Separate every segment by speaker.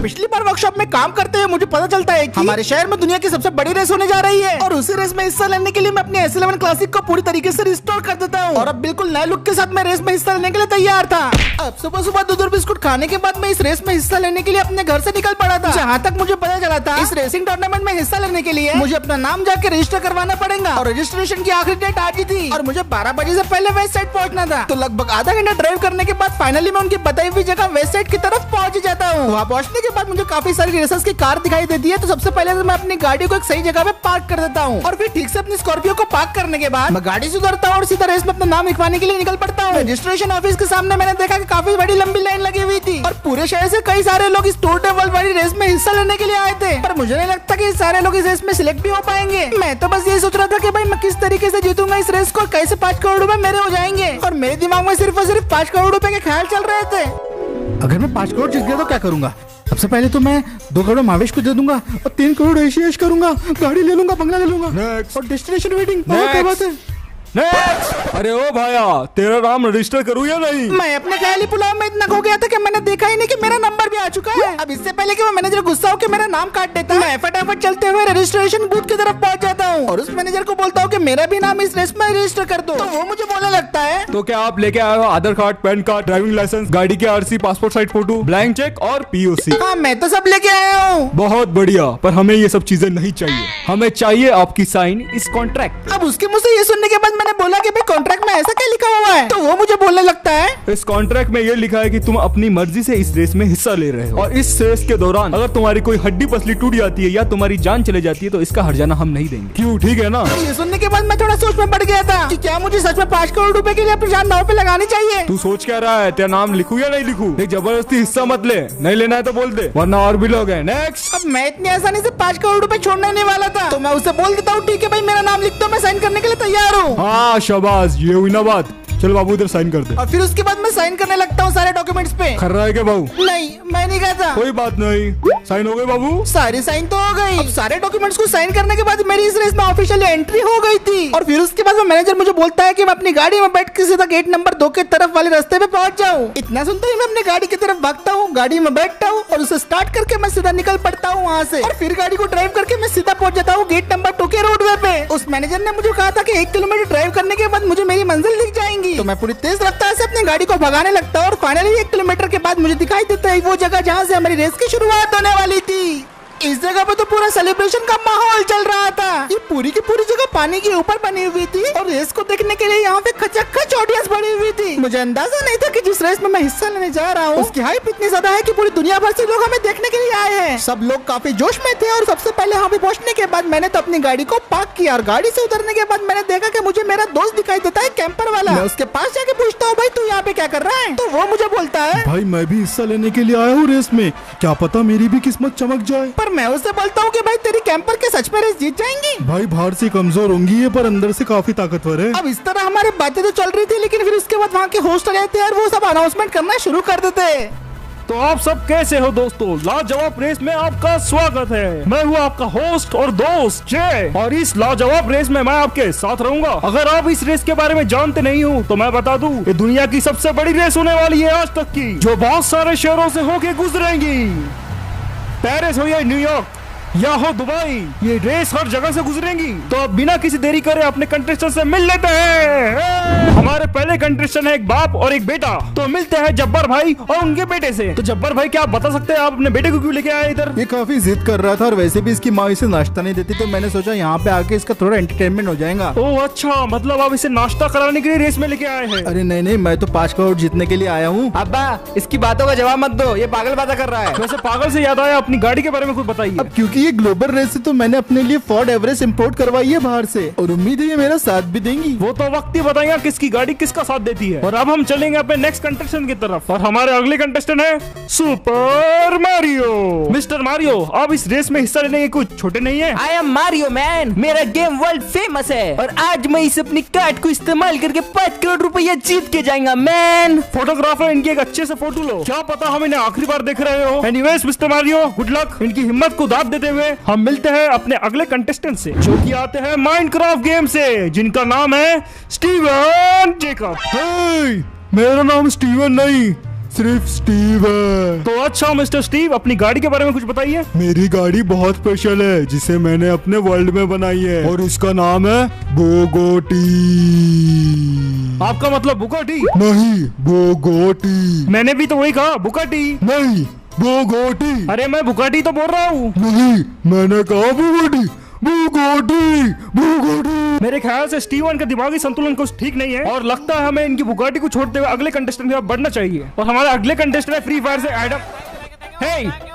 Speaker 1: पिछली बार वर्कशॉप में काम करते हुए मुझे पता चलता है कि हमारे शहर में दुनिया की सबसे बड़ी रेस होने जा रही है और उसी रेस में हिस्सा लेने के लिए मैं अपने S11 क्लासिक को पूरी तरीके से रिस्टोर कर देता हूँ और अब बिल्कुल नए लुक के साथ मैं रेस में हिस्सा लेने के लिए तैयार था। अब सुबह सुबह दूध और बिस्कुट खाने के बाद मैं इस रेस में हिस्सा लेने के लिए अपने घर से निकल पड़ा था। जहाँ तक मुझे पता चला था, इस रेसिंग टूर्नामेंट में हिस्सा लेने के लिए मुझे अपना नाम जाके रजिस्टर करवाना पड़ेगा और रजिस्ट्रेशन की आखिरी डेट आज ही थी और मुझे 12 बजे से पहले वेस्ट साइड पहुँचना था। तो लगभग आधा घंटा ड्राइव करने के बाद फाइनली मैं उनकी बताई हुई जगह वेस्ट साइड की तरफ पहुँच जाता हूँ। वहाँ पहुँचने के बाद मुझे काफी सारी रेसर्स की कार दिखाई देती है। तो सबसे पहले मैं अपनी गाड़ी को एक सही जगह पे पार्क कर देता हूँ और फिर ठीक से अपनी स्कॉर्पियो को पार्क करने के बाद मैं गाड़ी से उतरता हूँ और सीधा रेस में अपना नाम लिखवाने के लिए निकल पड़ता हूँ। रजिस्ट्रेशन ऑफिस के सामने मैंने देखा कि काफी बड़ी लंबी लाइन लगी हुई थी और पूरे शहर से कई सारे लोग इस टूर डे वर्ल्ड वाली रेस में हिस्सा लेने के लिए आए थे, पर मुझे नहीं लगता कि सारे लोग इस रेस में सिलेक्ट भी हो पाएंगे। मैं तो बस ये सोच रहा था कि भाई मैं किस तरीके से जीतूंगा इस रेस को, कैसे 5 करोड़ रुपए मेरे हो जाएंगे और मेरे दिमाग में सिर्फ और सिर्फ 5 करोड़ रुपए के ख्याल चल रहे थे। अगर मैं 5 करोड़ जीत गया तो क्या करूंगा? सबसे पहले तो मैं 2 करोड़ महावेश को दे दूंगा और 3 करोड़ ऐश करूंगा, गाड़ी ले लूंगा, बंगला ले लूंगा और डेस्टिनेशन वेटिंग। क्या बात है?
Speaker 2: अरे ओ भाया, तेरा नाम रजिस्टर करूँ या नहीं?
Speaker 1: मैं अपने ख्याली पुलाव में इतना खो गया था कि मैंने देखा ही नहीं कि मेरा नंबर भी आ चुका है। अब इससे पहले कि वो मैनेजर गुस्सा हो के मेरा नाम काट देता, मैं फटाफट चलते हुए रजिस्ट्रेशन बूथ की तरफ पहुंच जाता हूं और उस मैनेजर को बोलता हूं कि मेरा भी नाम इस रेस में रजिस्टर कर दो। तो वो मुझे बोलने लगता है,
Speaker 2: तो क्या आप लेके आए हो Aadhaar card, PAN card, driving licence, गाड़ी के RC, passport size photo, blank cheque और POC?
Speaker 1: हाँ, मैं तो सब लेके आया हूँ।
Speaker 2: बहुत बढ़िया, पर हमें ये सब चीजें नहीं चाहिए। हमें चाहिए आपकी साइन इस कॉन्ट्रैक्ट।
Speaker 1: अब उसके मुंह से ये सुनने के बाद मैंने बोला कि भाई कॉन्ट्रैक्ट में ऐसा क्या लिखा हुआ है? तो वो मुझे बोलने लगता है,
Speaker 2: इस कॉन्ट्रैक्ट में ये लिखा है कि तुम अपनी मर्जी से इस रेस में हिस्सा ले रहे हो और इस रेस के दौरान अगर तुम्हारी कोई हड्डी पसली टूट जाती है या तुम्हारी जान चले जाती है तो इसका हर्जाना हम नहीं देंगे। क्यों, ठीक है ना?
Speaker 1: ये सुनने के बाद मैं थोड़ा सोच में पड़ गया था कि क्या मुझे सच में 5 करोड़ रुपए के लिए अपनी जान दांव पे लगानी चाहिए।
Speaker 2: तू सोच क्या रहा है? तेरा नाम लिखूं या नहीं लिखूं? देख, जबरदस्ती हिस्सा मत ले, नहीं लेना है तो बोल दे, वरना और भी लोग हैं। नेक्स्ट।
Speaker 1: अब मैं इतनी आसानी से 5 करोड़ रुपए छोड़ने नहीं वाला था, तो मैं उसे बोल देता हूँ, ठीक है भाई, मेरा नाम लिख दो, मैं साइन करने के लिए तैयार हूँ।
Speaker 2: हाँ शाबाश, ये हुई ना बात। चल बाबू इधर साइन कर दे।
Speaker 1: और फिर उसके बाद मैं साइन करने लगता हूँ सारे डॉक्यूमेंट्स पे।
Speaker 2: कर रहा है क्या बाबू?
Speaker 1: नहीं, मैं नहीं कहता।
Speaker 2: कोई बात नहीं, साइन हो गए बाबू?
Speaker 1: सारी साइन तो हो गई। अब सारे डॉक्यूमेंट्स को साइन करने के बाद मेरी इस रेस में ऑफिशियली एंट्री हो गई थी और फिर उसके बाद मैनेजर मुझे बोलता है कि मैं अपनी गाड़ी में बैठ के सीधा गेट नंबर 2 के तरफ वाले रास्ते पे पहुंच जाऊँ। इतना सुनते ही मैं अपनी गाड़ी की तरफ भागता हूँ, गाड़ी में बैठता हूँ और उसे स्टार्ट करके मैं सीधा निकल पड़ता हूँ वहाँ से और फिर गाड़ी को ड्राइव करके मैं सीधा पहुंच जाता हूँ गेट नंबर 2 के रोडवे पे। उस मैनेजर ने मुझे कहा था कि 1 किलोमीटर ड्राइव करने के बाद मुझे मेरी मंजिल दिख जाएंगी, तो मैं पूरी तेज रफ्तार से अपनी गाड़ी को भगाने लगता हूँ और फाइनली 1 किलोमीटर के बाद मुझे दिखाई देता है वो जगह जहाँ से हमारी रेस की शुरुआत होने वाली थी। इस जगह पे तो पूरा सेलिब्रेशन का माहौल चल रहा था। ये पूरी की पूरी जगह पानी के ऊपर बनी हुई थी और रेस को देखने के लिए यहाँ पे खचाखच ऑडियंस बनी हुई थी। मुझे अंदाजा नहीं था कि जिस रेस में मैं हिस्सा लेने जा रहा हूँ उसकी हाइप इतनी ज्यादा है कि पूरी दुनिया भर से लोग हमें देखने के लिए आए हैं। सब लोग काफी जोश में थे और सबसे पहले यहाँ पे पहुँचने के बाद मैंने तो अपनी गाड़ी को पार्क किया और गाड़ी से उतरने के बाद मैंने देखा कि मुझे मेरा दोस्त दिखाई देता है, कैंपर वाला। मैं उसके पास जाके पूछता हूँ, भाई तू यहाँ पे क्या कर रहा है? तो वो मुझे बोलता है,
Speaker 3: भाई मैं भी हिस्सा लेने के लिए आया हूँ रेस में, क्या पता मेरी भी किस्मत चमक जाए।
Speaker 1: पर मैं उससे बोलता हूँ कि भाई तेरी कैंपर के सच में रेस जीत जाएंगी।
Speaker 3: भाई बाहर से कमजोर होंगी ये पर अंदर से काफी ताकतवर है।
Speaker 1: अब इस तरह हमारी बातें तो चल रही थी, लेकिन फिर उसके बाद वहाँ के होस्ट आ जाते हैं और वो सब अनाउंसमेंट करना शुरू कर देते हैं।
Speaker 2: तो आप सब कैसे हो दोस्तों? लाजवाब रेस में आपका स्वागत है। मैं हूँ आपका होस्ट और दोस्त जय और इस लाजवाब रेस में मैं आपके साथ रहूंगा। अगर आप इस रेस के बारे में जानते नहीं हो तो मैं बता दूं, ये दुनिया की सबसे बड़ी रेस होने वाली है आज तक की, जो बहुत सारे शहरों से होके गुजरेंगी। पेरिस हो या न्यूयॉर्क या हो दुबई, ये रेस हर जगह से गुजरेंगी। तो अब बिना किसी देरी करे अपने कंटेस्टेंट से मिल लेते हैं। हमारे पहले कंटेस्टेंट है एक बाप और एक बेटा, तो मिलते हैं जब्बार भाई और उनके बेटे से। तो जब्बार भाई, क्या आप बता सकते हैं आप अपने बेटे को क्यों लेके आए इधर?
Speaker 3: ये काफी जिद कर रहा था और वैसे भी इसकी माँ इसे नाश्ता नहीं देती, तो मैंने सोचा यहाँ पे आके इसका थोड़ा एंटरटेनमेंट हो जाएगा।
Speaker 2: ओह अच्छा, मतलब आप इसे नाश्ता कराने के लिए रेस में लेके आए हैं?
Speaker 3: अरे नहीं नहीं, मैं तो 5 करोड़ जीतने के लिए आया हूँ।
Speaker 4: अब्बा इसकी बातों का जवाब मत दो, ये पागल बातें कर रहा है।
Speaker 2: वैसे पागल से याद आया, अपनी गाड़ी के बारे में कुछ बताइए।
Speaker 3: अब क्योंकि ये ग्लोबल रेस है तो मैंने अपने लिए फोर्ड एवरेस्ट इंपोर्ट करवाई है बाहर से और उम्मीद है ये मेरा साथ भी देंगी।
Speaker 2: वो तो वक्त ही बताएगा किसकी गाड़ी किसका साथ देती है। और अब हम चलेंगे अपने नेक्स्ट कंटेस्टेंट की तरफ और हमारे अगले कंटेस्टेंट है सुपर मारियो। मिस्टर मारियो, आप इस रेस में हिस्सा लेने के कुछ छोटे नहीं है।
Speaker 4: आई एम मारियो मैन, मेरा गेम वर्ल्ड फेमस है और आज मैं इस अपनी कार्ड को इस्तेमाल करके 5 करोड़ रुपया जीत के जाएगा मैन।
Speaker 2: फोटोग्राफर, इनकी एक अच्छे से फोटो लो, क्या पता हम इन्हें आखिरी बार देख रहे हो। Anyways mister Mario, good luck. इनकी हिम्मत को दाद देते हुए हम मिलते हैं अपने अगले कंटेस्टेंट से, जो कि आते हैं माइनक्राफ्ट गेम से, जिनका नाम है स्टीवन जेकब।
Speaker 3: मेरा नाम स्टीवन नहीं, सिर्फ स्टीव है।
Speaker 2: तो अच्छा मिस्टर स्टीव, अपनी गाड़ी के बारे में कुछ बताइए।
Speaker 3: मेरी गाड़ी बहुत स्पेशल है, जिसे मैंने अपने वर्ल्ड में बनाई है और उसका नाम है बोगोटी।
Speaker 2: आपका मतलब बुगाटी?
Speaker 3: नहीं, बोगोटी।
Speaker 2: मैंने भी तो वही कहा, बुगाटी
Speaker 3: नहीं, बोगोटी।
Speaker 2: अरे मैं बुगाटी तो बोल रहा हूँ।
Speaker 3: नहीं, मैंने कहा बोगोटी। Bugatti, Bugatti.
Speaker 2: मेरे ख्याल से स्टीवन का दिमागी संतुलन कुछ ठीक नहीं है और लगता है हमें इनकी बुगाटी को छोड़ते हुए अगले कंटेस्टेंट की तरफ बढ़ना चाहिए। और हमारा अगले कंटेस्टेंट है फ्री फायर से एडम। हे,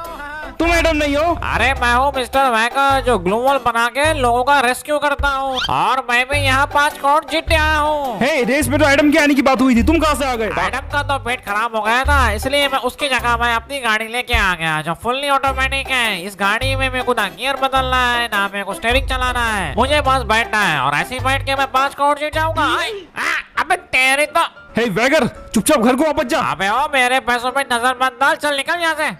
Speaker 2: तुम एडम नहीं हो?
Speaker 5: अरे मैं हूँ मिस्टर वैकर, जो ग्लू वॉल बना के लोगों का रेस्क्यू करता हूँ, और मैं भी यहाँ 5 करोड़ जीत आया हूँ।
Speaker 2: हे, रेस में तो एडम के आने की बात हुई थी, तुम कहाँ से आ गए?
Speaker 5: एडम का तो पेट खराब हो गया था, इसलिए मैं उसकी जगह मैं अपनी गाड़ी लेके आ गया, जो फुल्ली ऑटोमेटिक है। इस गाड़ी में मेरे को ना गियर बदलना है, ना मेरे को स्टीयरिंग चलाना है, मुझे बस बैठना है और ऐसे ही बैठ के मैं 5 करोड़ जीत जाऊंगा। अबे तेरी तो।
Speaker 2: हे वैगर, चुपचाप घर को वापस जा।
Speaker 5: अबे ओ, मेरे पैसों पे नजर मत डाल, चल निकल यहाँ से।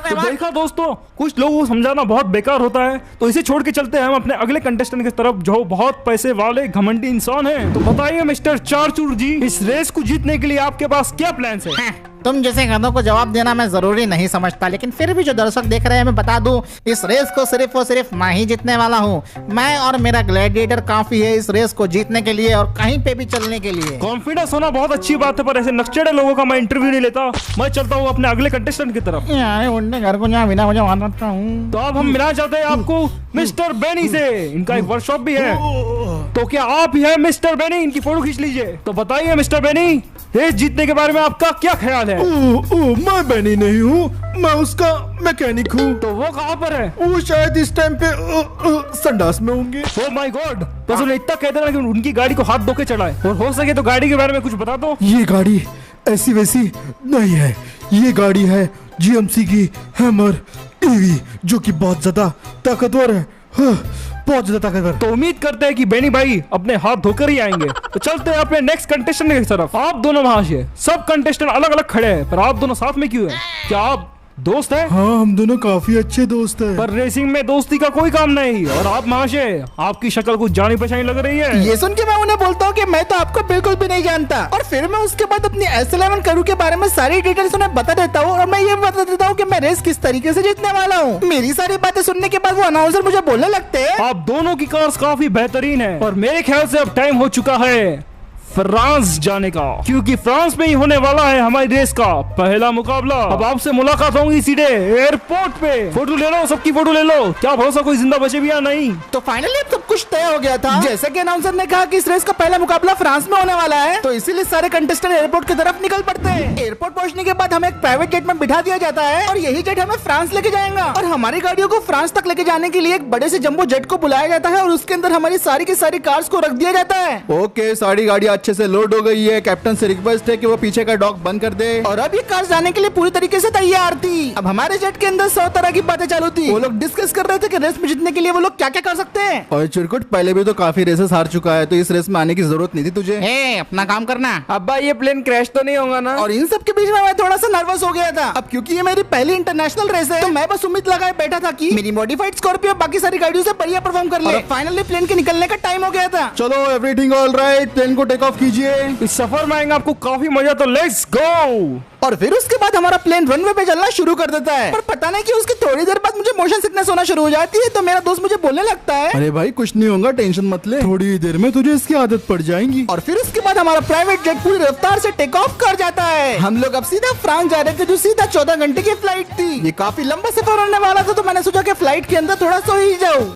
Speaker 2: तो देखा दोस्तों, कुछ लोगों को समझाना बहुत बेकार होता है, तो इसे छोड़ के चलते हैं हम अपने अगले कंटेस्टेंट की तरफ, जो बहुत पैसे वाले घमंडी इंसान हैं। तो बताइए मिस्टर चारचूर जी, इस रेस को जीतने के लिए आपके पास क्या प्लान्स है?
Speaker 1: तुम जैसे गधों को जवाब देना मैं जरूरी नहीं समझता, लेकिन फिर भी जो दर्शक देख रहे हैं मैं बता दूं, इस रेस को सिर्फ और सिर्फ मैं ही जीतने वाला हूं। मैं और मेरा ग्लैडिएटर काफी है इस रेस को जीतने के लिए और कहीं पे भी चलने के लिए।
Speaker 2: कॉन्फिडेंस होना बहुत अच्छी बात है, पर ऐसे नक्चेड़े लोगों का मैं इंटरव्यू नहीं लेता। मैं चलता हूँ अपने अगले कंटेस्टेंट की तरफ।
Speaker 1: उड़ने घर को जहाँ बिना वजह मारता हूँ।
Speaker 2: तो अब हम मिलना चाहते हैं आपको मिस्टर बेनी से, इनका एक वर्कशॉप भी है। तो क्या आप ही है मिस्टर बेनी? इनकी फोटो खींच लीजिए। तो बताइए मिस्टर बेनी, रेस जीतने के बारे में आपका क्या ख्याल है?
Speaker 3: मैं बेनी नहीं हूँ, मैं उसका मैकेनिक हूँ।
Speaker 2: तो वो कहाँ पर है?
Speaker 3: वो शायद इस टाइम पे संडास में होंगे।
Speaker 2: ओह माय गॉड, बस उन्हें इतना कह देना कि उनकी गाड़ी को हाथ धो के चलाए, और हो सके तो गाड़ी के बारे में कुछ बता दो।
Speaker 3: ये गाड़ी ऐसी वैसी नहीं है, ये गाड़ी है जीएमसी की हैमर ईवी, जो कि बहुत ज्यादा ताकतवर है। बहुत ज्यादा ताकतवर।
Speaker 2: तो उम्मीद करते हैं कि बेनी भाई अपने हाथ धोकर ही आएंगे। तो चलते हैं अपने नेक्स्ट कंटेस्टेंट की तरफ। आप दोनों वहां से, सब कंटेस्टेंट अलग अलग खड़े हैं, पर आप दोनों साथ में क्यों हैं? क्या आप दोस्त हैं?
Speaker 3: हाँ, हम दोनों काफी अच्छे दोस्त हैं।
Speaker 2: पर रेसिंग में दोस्ती का कोई काम नहीं। और आप महाशय, आपकी शक्ल कुछ जानी पहचानी लग रही है।
Speaker 1: ये सुन के मैं उन्हें बोलता हूँ कि मैं तो आपको बिल्कुल भी नहीं जानता, और फिर मैं उसके बाद अपनी S11 करू के बारे में सारी डिटेल्स उन्हें बता देता हूँ, और मैं ये बता देता हूँ कि मैं रेस किस तरीके से जीतने वाला हूँ। मेरी सारी बातें सुनने के बाद वो अनाउंसर मुझे बोलने लगते हैं,
Speaker 2: आप दोनों की कार्स काफी बेहतरीन है, और मेरे ख्याल से अब टाइम हो चुका है फ्रांस जाने का, क्योंकि फ्रांस में ही होने वाला है हमारी रेस का पहला मुकाबला। अब आपसे मुलाकात होगी सीधे एयरपोर्ट पे। फोटो ले लो, सबकी फोटो ले लो। क्या भरोसा कोई जिंदा बचे भी या नहीं।
Speaker 1: तो फाइनली अब सब कुछ तय हो गया था। जैसे कि अनाउंसर ने कहा कि इस रेस का पहला मुकाबला फ्रांस में होने वाला है, तो इसीलिए सारे कंटेस्टेंट एयरपोर्ट की तरफ निकल पड़ते हैं। एयरपोर्ट पहुंचने के बाद हमें एक प्राइवेट जेट में बिठा दिया जाता है, और यही जेट हमें फ्रांस लेके जाएगा। और हमारी गाड़ियों को फ्रांस तक लेके जाने के लिए एक बड़े से जंबो जेट को बुलाया जाता है, और उसके अंदर हमारी सारी की सारी कार्स को रख दिया जाता है।
Speaker 3: ओके, सारी गाड़ी अच्छे से लोड हो गई है। कैप्टन से रिक्वेस्ट है कि वो पीछे का डॉक बंद कर दे।
Speaker 1: और अब ये कार जाने के लिए पूरी तरीके से तैयार थी। अब हमारे जेट के अंदर 100 तरह की बातें चालू थी। वो लोग डिस्कस कर रहे थे कि रेस में जीतने के लिए वो लोग क्या क्या कर सकते हैं।
Speaker 3: और चिरकुट, पहले भी तो काफी रेसेस हार चुका है, तो इस रेस में आने की जरूरत नहीं थी तुझे।
Speaker 1: अपना काम करना।
Speaker 4: अब्बा, ये प्लेन क्रैश तो नहीं होगा ना?
Speaker 1: और इन सब के बीच में मैं थोड़ा सा नर्वस हो गया था। अब क्योंकि ये मेरी पहली इंटरनेशनल रेस है, तो मैं बस उम्मीद लगाए बैठा था कि मेरी मॉडिफाइड स्कॉर्पियो बाकी सारी गाड़ियों से बढ़िया परफॉर्म कर ले। फाइनली प्लेन के निकलने का टाइम हो गया था।
Speaker 3: चलो, एवरीथिंग ऑल राइट, प्लेन को टेक ऑफ कीजिए।
Speaker 2: इस सफर में आएंगे आपको काफी मजा, तो लेट्स गो।
Speaker 1: और फिर उसके बाद हमारा प्लेन रनवे पे चलना शुरू कर देता है। पर पता नहीं कि उसकी थोड़ी देर बाद मुझे मोशन सिकनेस होना शुरू हो जाती है, तो मेरा दोस्त मुझे बोलने लगता है,
Speaker 3: अरे भाई कुछ नहीं होगा, टेंशन मत ले, थोड़ी देर में तुझे इसकी आदत पड़ जाएगी।
Speaker 1: और फिर उसके बाद हमारा प्राइवेट जेट पूरी रफ्तार से टेक ऑफ कर जाता है। हम लोग अब सीधा फ्रांस जा रहे थे, जो सीधा 14 घंटे की फ्लाइट थी। ये काफी लंबा सफर होने वाला था, तो मैंने सोचा कि फ्लाइट के अंदर थोड़ा सो ही जाऊं।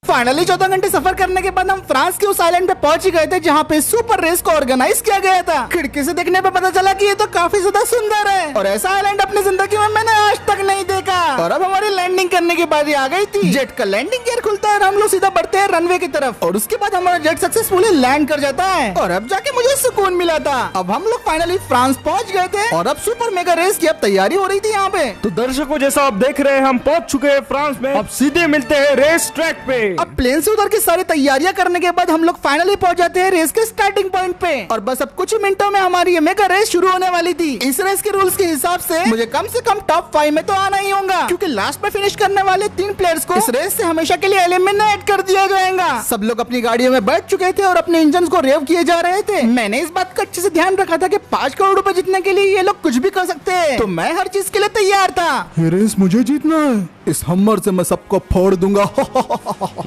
Speaker 1: फाइनली 14 घंटे सफर करने के बाद हम फ्रांस के उस आइलैंड पे पहुंच ही गए थे, जहाँ पे सुपर रेस को ऑर्गेनाइज किया गया था। खिड़की से देखने पे पता चला कि ये तो काफी ज्यादा सुंदर है, और ऐसा आइलैंड अपनी जिंदगी में मैंने आज तक नहीं देखा। और अब हमारी लैंडिंग करने की बारी आ गई थी। जेट का लैंडिंग गियर खुलता है और हम लोग सीधा बढ़ते हैं रनवे की तरफ, और उसके बाद हमारा जेट सक्सेसफुली लैंड कर जाता है। और अब जाके मुझे सुकून मिला था। अब हम लोग फाइनली फ्रांस पहुँच गए थे, और अब सुपर मेगा रेस की अब तैयारी हो रही थी यहाँ पे।
Speaker 2: तो दर्शकों, जैसा आप देख रहे हैं, हम पहुंच चुके हैं फ्रांस में। अब सीधे मिलते हैं रेस ट्रैक पे।
Speaker 1: अब प्लेन से उतर के सारी तैयारियां करने के बाद हम लोग फाइनली पहुंच जाते हैं रेस के स्टार्टिंग पॉइंट पे। और बस अब कुछ मिनटों में हमारी ये मेगा रेस शुरू होने वाली थी। इस रेस के रूल्स के हिसाब से मुझे कम से कम टॉप 5 में तो आना ही होगा, क्योंकि लास्ट में फिनिश करने वाले 3 प्लेयर्स को इस रेस से हमेशा के लिए एलिमिनेट एलिमिनेट कर दिया जाएगा। सब लोग अपनी गाड़ियों में बैठ चुके थे और अपने इंजन को रेव किए जा रहे थे। मैंने इस बात का अच्छे से ध्यान रखा था कि 5 करोड़ रुपए जीतने के लिए ये लोग कुछ भी कर सकते हैं, तो मैं हर चीज के लिए तैयार था।
Speaker 3: ये रेस मुझे जीतना है, इस हमर से मैं सबको फोड़ दूंगा।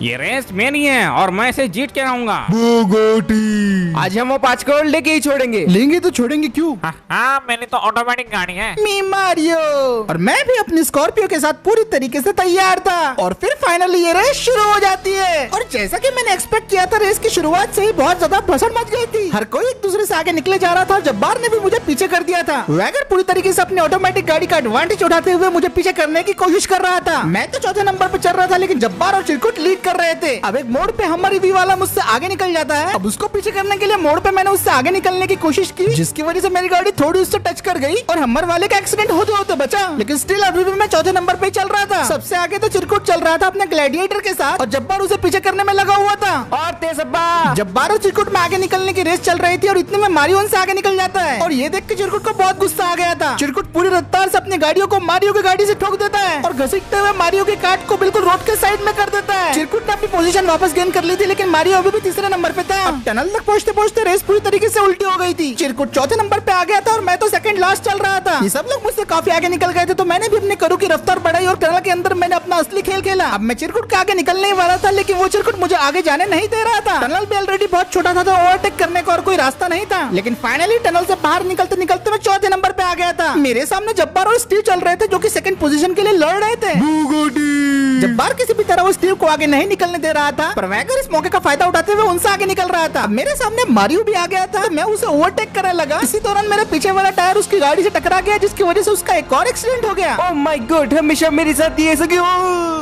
Speaker 2: ये रेस मेरी है और मैं इसे जीत के रहूंगा।
Speaker 3: बुगाटी
Speaker 4: आज हम वो 5 करोड़ लेके ही छोड़ेंगे।
Speaker 3: लेंगे तो छोड़ेंगे क्यों?
Speaker 5: हाँ मेरी तो ऑटोमेटिक गाड़ी है।
Speaker 1: मी मारियो। और मैं भी अपनी स्कॉर्पियो के साथ पूरी तरीके से तैयार था। और फिर फाइनली ये रेस शुरू हो जाती है। और जैसा कि मैंने एक्सपेक्ट किया था, रेस की शुरुआत से ही बहुत ज्यादा भसड़ मच गई थी। हर कोई एक दूसरे से आगे निकले जा रहा था। जब्बार ने भी मुझे पीछे कर दिया था। वैगर पूरी तरीके से अपनी ऑटोमेटिक गाड़ी का एडवांटेज उठाते हुए मुझे पीछे करने की कोशिश कर रहा था। मैं तो चौथे नंबर पे चल रहा था, लेकिन जब्बार और चिरकुट लीड कर रहे थे। अब एक मोड़ पे हमर ईवी वाला मुझसे आगे निकल जाता है। अब उसको पीछे करने के लिए मोड़ पे मैंने उससे आगे निकलने की कोशिश की, जिसकी वजह से मेरी गाड़ी थोड़ी उससे टच कर गई और हमर वाले का एक्सीडेंट होते होते बचा। लेकिन स्टिल अभी भी मैं चौथे नंबर पे चल रहा था। सबसे आगे तो चिरकुट चल रहा था अपने ग्लैडिएटर के साथ, और जब्बार उसे पीछे करने में लगा हुआ था।
Speaker 4: और तेज अब्बा,
Speaker 1: जब्बार और चिरकुट में आगे निकलने की रेस चल रही थी और इतने में मारियो उनसे आगे निकल जाता है। और ये देख के चिरकुट को बहुत गुस्सा आ गया था। चिरकुट पूरी रफ्तार से अपनी गाड़ियों को मारियो की गाड़ी से ठोक देता है और घसीटते हुए मारियो की कार्ट को बिल्कुल रोड के साइड में कर देता है। चिरकुट ने अपनी पोजीशन वापस गेन कर ली थी, लेकिन मारियो अभी भी तीसरे नंबर पे था। अब टनल तक पहुंचते पहुंचते रेस पूरी तरीके से उल्टी हो गई थी। चिरकुट चौथे नंबर पे आ गया था और मैं तो सेकंड लास्ट चल रहा था। ये सब लोग मुझसे काफी आगे निकल गए थे, तो मैंने भी अपने करू की रफ्तार बढ़ाई और टनल के अंदर मैंने अपना असली खेल खेला। अब मैं चिरकुट के आगे निकलने ही वाला था, लेकिन वो चिरकुट मुझे आगे जाने नहीं दे रहा था। टनल भी ऑलरेडी बहुत छोटा था, तो ओवरटेक करने का और कोई रास्ता नहीं था। लेकिन फाइनली टनल से बाहर निकलते निकलते मैं चौथे नंबर पे आ गया था। मेरे सामने जब्बार और स्टीव चल रहे थे, जो कि सेकंड पोजीशन के लिए लड़ रहे थे। जब्बार किसी भी तरह वो स्टीव को आगे नहीं निकलने दे रहा था, पर वैगर इस मौके का फायदा उठाते हुए उनसे आगे निकल रहा था। मेरे सामने मारियो भी आ गया था, मैं उसे ओवरटेक करने लगा। इसी दौरान मेरे पीछे वाला टायर उसकी गाड़ी से टकरा गया, जिसकी वजह से उसका एक और एक्सीडेंट हो गया।
Speaker 4: ओह माय गॉड, हमेशा मेरे साथ ये ऐसा क्यों?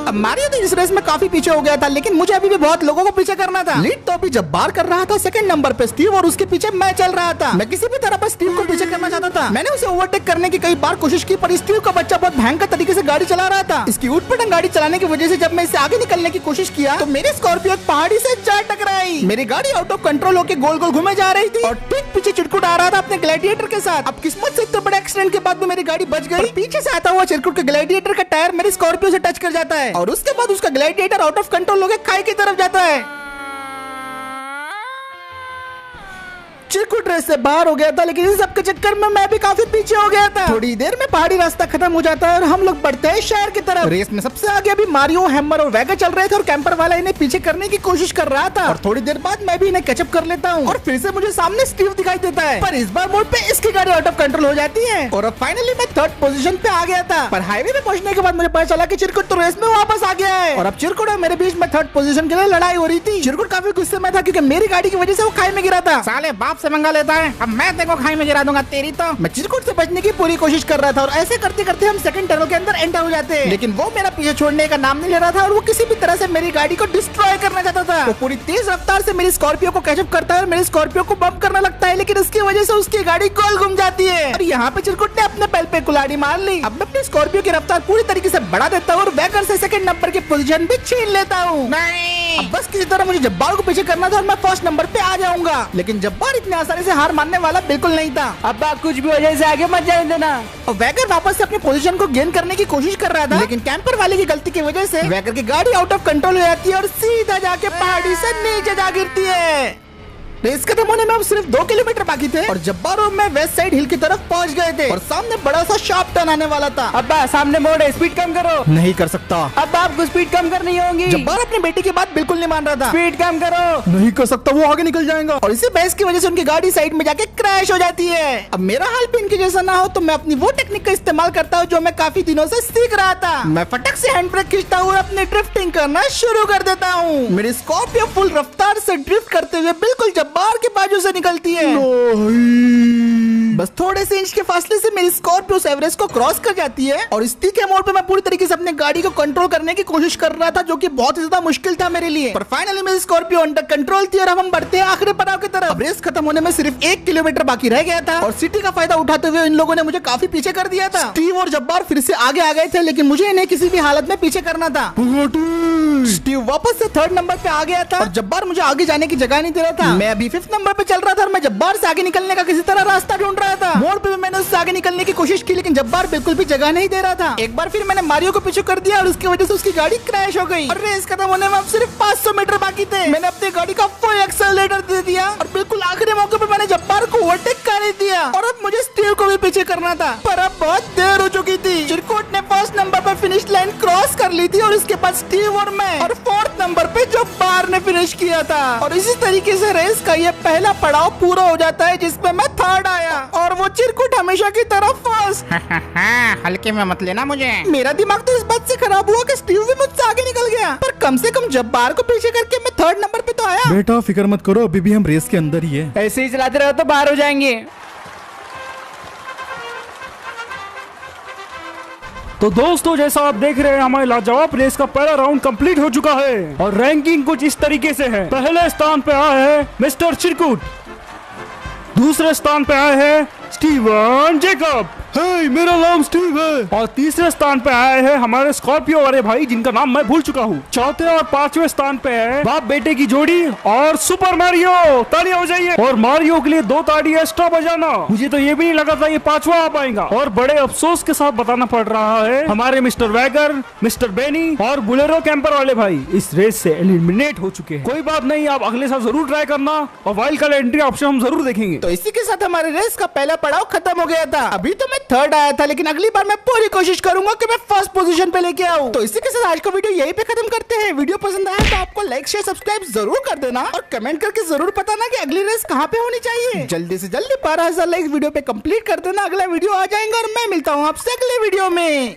Speaker 1: अब मारियो तो इस रेस में काफी पीछे हो गया था, लेकिन मुझे अभी भी बहुत लोगों को पीछे करना था। लीड तो अभी जब्बार कर रहा था, सेकंड नंबर पे स्टीव और उसके पीछे मैं चल रहा था। मैं किसी भी तरह पर स्टीव को पीछे करना चाहता था। मैंने उसे ओवरटेक करने की कई बार कोशिश की, पर स्टीव का बच्चा बहुत भयंकर तरीके से गाड़ी चला रहा था। इसकी ऊट-पटांग गाड़ी चलाने की वजह से जब मैं इससे आगे निकलने की कोशिश किया, तो मेरी स्कॉर्पियो एक पहाड़ी से जा टकराई। मेरी गाड़ी आउट ऑफ कंट्रोल होकर गोल गोल घूमे जा रही थी और ठीक पीछे चिरकुट आ रहा था अपने ग्लैडिएटर के साथ। अब किस्मत से इतने बड़े एक्सीडेंट के बाद भी मेरी गाड़ी बच गई। पीछे से आता हुआ चिरकुट के ग्लैडिएटर का टायर मेरी स्कॉर्पियो से टच कर जाता है और उसके बाद उसका ग्लैडिएटर आउट ऑफ कंट्रोल होकर खाई की तरफ जाता है। चिरकुट रेस से बाहर हो गया था, लेकिन इन सब के चक्कर में मैं भी काफी पीछे हो गया था। थोड़ी देर में पहाड़ी रास्ता खत्म हो जाता है और हम लोग बढ़ते हैं शहर की तरफ। रेस में सबसे आगे अभी मारियो, हैमर और वैगर चल रहे थे और कैंपर वाला इन्हें पीछे करने की कोशिश कर रहा था। और थोड़ी देर बाद मैं भी इन्हें कैचअप कर लेता हूँ और फिर से मुझे सामने स्टीव दिखाई देता है, पर इस बार मोड़ पे इसकी गाड़ी आउट ऑफ कंट्रोल हो जाती है और अब फाइनली मैं थर्ड पोजीशन पे आ गया था। पर हाईवे पे पहुंचने के बाद मुझे पता चला कि चिरकुट तो रेस में वापस आ गया है और अब चिरकुट और मेरे बीच में थर्ड पोजीशन के लिए लड़ाई हो रही थी। चिरकुट काफी गुस्से में था क्योंकि मेरी गाड़ी की वजह से वो खाई में गिरा था। साले बाप से मंगा लेता है, अब मैं तेरे को खाई में गिरा दूंगा तेरी तो। मैं चिरकुट से बचने की पूरी कोशिश कर रहा था और ऐसे करते करते हम सेकंड टनल के अंदर एंटर हो जाते हैं, लेकिन वो मेरा पीछे छोड़ने का नाम नहीं ले रहा था और वो किसी भी तरह से मेरी गाड़ी को डिस्ट्रॉय करना चाहता था। वो पूरी तेज रफ्तार से मेरी स्कॉर्पियो को कैचअप करता है और मेरी स्कॉर्पियो को बम्प करने लगता है, लेकिन इसकी वजह से उसकी गाड़ी गोल घूम जाती है और यहाँ पे चिरकुट ने अपने बैल पे कुल्हाड़ी मार ली। अब मैं अपनी स्कॉर्पियो की रफ्तार पूरी तरीके से बढ़ा देता हूँ और वैगर से सेकंड नंबर की पोजीशन भी छीन लेता हूँ। अब बस किसी तरह मुझे जब्बार को पीछे करना था और मैं फर्स्ट नंबर पे आ जाऊंगा, लेकिन जब्बार इतने आसानी से हार मानने वाला बिल्कुल नहीं था।
Speaker 4: अब्बा कुछ भी वजह से आगे मत जाने देना।
Speaker 1: और वैगर वापस से अपनी पोजीशन को गेन करने की कोशिश कर रहा था, लेकिन कैंपर वाले की गलती की वजह से वैगर की गाड़ी आउट ऑफ कंट्रोल हो जाती है और सीधा जाके पहाड़ी से नीचे जा गिरती है। रेस खत्म होने में अब सिर्फ 2 किलोमीटर बाकी थे और जब्बार और मैं वेस्ट साइड हिल की तरफ पहुंच गए थे और सामने बड़ा सा शार्प टर्न आने वाला था।
Speaker 4: अब्बा सामने मोड़ है, स्पीड कम करो।
Speaker 3: नहीं कर सकता।
Speaker 4: अब आपको स्पीड कम करनी होगी।
Speaker 1: जब्बार अपनी बेटी की बात बिल्कुल नहीं मान रहा था।
Speaker 4: स्पीड कम करो।
Speaker 3: नहीं कर सकता, वो आगे निकल जाएगा।
Speaker 1: और इसी बहस की वजह से उनकी गाड़ी साइड में जाके क्रैश हो जाती है। अब मेरा हाल भी इनके जैसा ना हो, तो मैं अपनी वो टेक्निक का इस्तेमाल करता हूँ जो मैं काफी दिनों से सीख रहा था। मैं फटक से हैंड ब्रेक खींचता हूँ और अपनी ड्रिफ्टिंग करना शुरू कर देता हूँ। मेरी स्कॉर्पियो फुल रफ्तार से ड्रिफ्ट करते हुए बिल्कुल जब्बार के बाजू से निकलती है। बस थोड़े से इंच के फासले से मेरी स्कॉर्पियो एवरेस्ट को क्रॉस कर जाती है और इस तीखे मोड़ पे मैं पूरी तरीके से अपने गाड़ी को कंट्रोल करने की कोशिश कर रहा था, जो कि बहुत ही ज्यादा मुश्किल था मेरे लिए। पर फाइनली मेरी स्कॉर्पियो अंडर कंट्रोल थी और अब हम बढ़ते हैं आखिरी पड़ाव की तरफ। रेस खत्म होने में सिर्फ 1 किलोमीटर बाकी रह गया था और सिटी का फायदा उठाते हुए इन लोगों ने मुझे काफी पीछे कर दिया था। स्टीव और जब्बार फिर से आगे आ गए थे, लेकिन मुझे इन्हें किसी भी हालत में पीछे करना था। स्टीव वापस से थर्ड नंबर पे आ गया था और जब्बार मुझे आगे जाने की जगह नहीं दे रहा था। मैं अभी 5th नंबर पे चल रहा था और मैं जब्बार से आगे निकलने का किसी तरह रास्ता ढूंढ रहा रहा था। मोड़ पे भी मैंने उससे आगे निकलने की कोशिश की, लेकिन जब्बार बिल्कुल भी जगह नहीं दे रहा था। एक बार फिर मैंने मारियो को पीछे कर दिया और उसकी वजह से उसकी गाड़ी क्रैश हो गई और रेस खत्म होने में अब सिर्फ 500 मीटर बाकी थे। मैंने अपनी गाड़ी का फुल एक्सेलरेटर दे दिया और बिल्कुल आखिरी मौके पे मैंने जब्बार को ओवरटेक कर ही दिया और अब मुझे स्टीव को भी पीछे करना था, पर अब बहुत देर हो चुकी थी। चिरकुट ने फर्स्ट नंबर पर फिनिश लाइन क्रॉस कर ली थी और उसके बाद स्टीव और मैं, और फोर्थ नंबर पे जब्बार ने फिनिश किया था। और इसी तरीके से रेस का ये पहला पड़ाव पूरा हो जाता है जिसमें मैं थर्ड आया और वो चिरकुट हमेशा की तरह फर्स्ट।
Speaker 6: हल्के में मत लेना मुझे।
Speaker 1: मेरा दिमाग तो इस बात से खराब हुआ कि स्टीव भी मुझसे आगे निकल गया, पर कम से कम जब्बार को पीछे करके मैं थर्ड नंबर पे तो आया।
Speaker 3: बेटा फिक्र मत करो, अभी भी हम रेस के अंदर ही है।
Speaker 4: ऐसे ही चलाते रहो तो बाहर हो जाएंगे।
Speaker 2: तो दोस्तों जैसा आप देख रहे हैं हमारे लाजवाब रेस का पहला राउंड कंप्लीट हो चुका है और रैंकिंग कुछ इस तरीके से है। पहले स्थान पे आए हैं मिस्टर चिरकुट, दूसरे स्थान पे आए हैं स्टीवन जैकब,
Speaker 3: हे, मेरा नाम स्टीव है।
Speaker 2: और तीसरे स्थान पे आए हैं हमारे स्कॉर्पियो वाले भाई जिनका नाम मैं भूल चुका हूँ। चौथे और पांचवें स्थान पे है बाप बेटे की जोड़ी और सुपर मारियो। तालियां हो जाइए। और मारियो के लिए 2 ताड़ी एक्स्ट्रा बजाना। मुझे तो ये भी नहीं लगा था ये 5वां आ पाएगा। और बड़े अफसोस के साथ बताना पड़ रहा है हमारे मिस्टर वैगर, मिस्टर बेनी और बुलेरो कैंपर वाले भाई इस रेस से एलिमिनेट हो चुके हैं। कोई बात नहीं, आप अगले साल जरूर ट्राई करना और वाइल्ड कार्ड एंट्री ऑप्शन हम जरूर देखेंगे।
Speaker 1: तो इसी के साथ हमारे रेस का पहला पड़ाव खत्म हो गया था। अभी तो मैं थर्ड आया था, लेकिन अगली बार मैं पूरी कोशिश करूंगा कि मैं फर्स्ट पोजीशन पे लेके आऊं। तो इसी के साथ आज का वीडियो यहीं पे खत्म करते हैं। वीडियो पसंद आया तो आपको लाइक शेयर सब्सक्राइब जरूर कर देना और कमेंट करके जरूर बताना कि अगली रेस कहाँ पे होनी चाहिए। जल्दी से जल्दी 12,000 लाइक वीडियो पे कंप्लीट कर देना। अगला वीडियो आ जाएगा और मैं मिलता हूँ आपसे अगले वीडियो में।